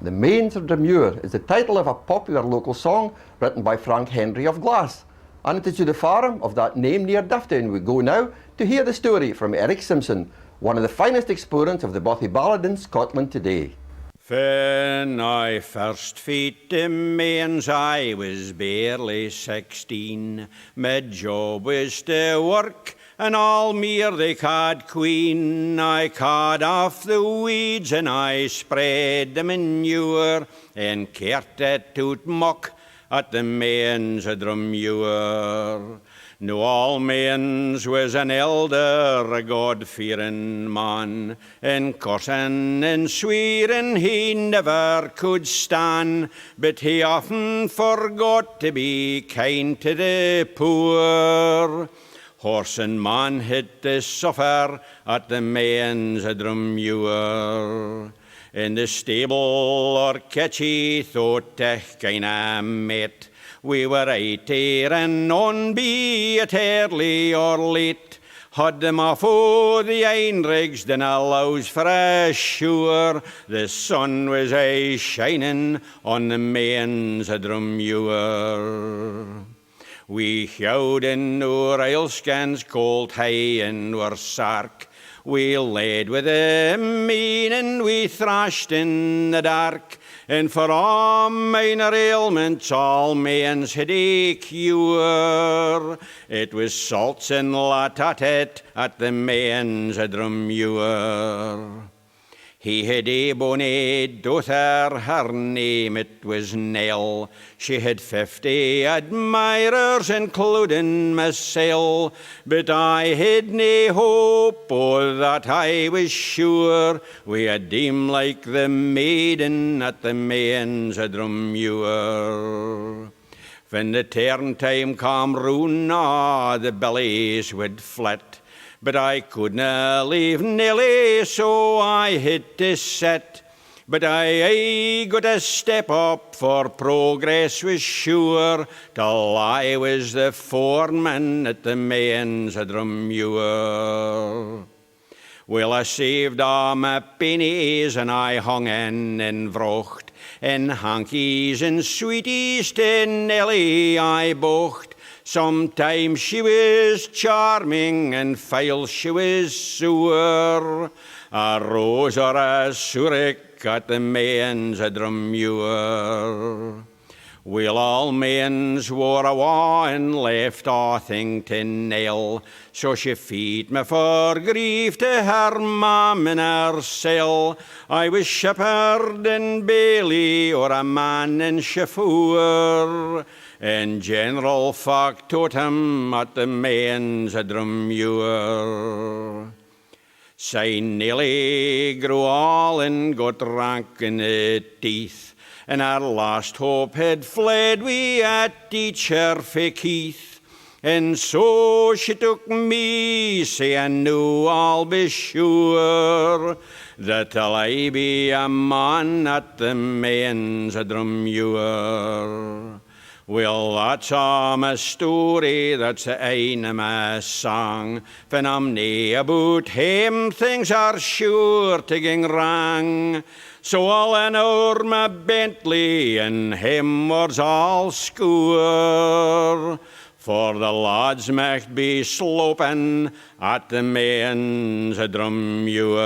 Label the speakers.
Speaker 1: The Mains of Drummuir is the title of a popular local song written by Frank Henry of Glass, and it is to the farm of that name near Dufftown we go now to hear the story from Eric Simpson, one of the finest exponents of the Bothy Ballad in Scotland today.
Speaker 2: When I first feet the Mains I was barely 16. My job was to work and all mere they ca'd queen. I ca'd off the weeds and I spread the manure and cared it out muck at the Mains of Drummuir. Now all Mains was an elder, a God-fearing man, and cursing and swearing he never could stand, but he often forgot to be kind to the poor. Horse and man had to suffer at the Mains of Drummuir. In the stable or kitchen thought to kinda met. We were out here and on, be it early or late. Had them off o' the iron rigs, then allows for a sure. The sun was aye shining on the Mains of Drummuir. We hewed in our oilskins cold high and were sark. We laid with the mean and we thrashed in the dark. And for all minor ailments, all Mains had a cure. It was salts and latatet at the Mains of Drummuir. He had a bonny daughter, her name it was Nell. She had 50 admirers, including mysel. But I had nae hope, oh, that I was sure. We had deemed like the maiden at the Mains of Drummuir. When the turn time come round, the bellies would flit. But I couldna leave Nelly, so I had to sit. But I got a step up, for progress was sure, till I was the foreman at the Mains of Drummuir. Well, I saved all my pennies and I hung in vrocht, and hankies and sweeties to Nelly I bocht. Sometimes she was charming and while she was sour, a rose or a surik at the Mains of Drummuir. Well, all Mains wore awa and left a thing to Nell, so she feed me for grief to her mam in her cell. I was shepherd and bailey or a man in chauffeur, and general factotum at the Mains of Drummuir. Sy Nelly grew all and got rank in the teeth, and our last hope had fled, we a teacher for Keith. And so she took me, saying, "No, I'll be sure that I'll be a man at the Mains of Drummuir." Well, that's a my story, that's a ain of my song. When I'm nae about him, things are sure to ging wrong. So I'll an o'er my Bentley, and him was all score. For the lads might be sloping at the Mains of Drummuir.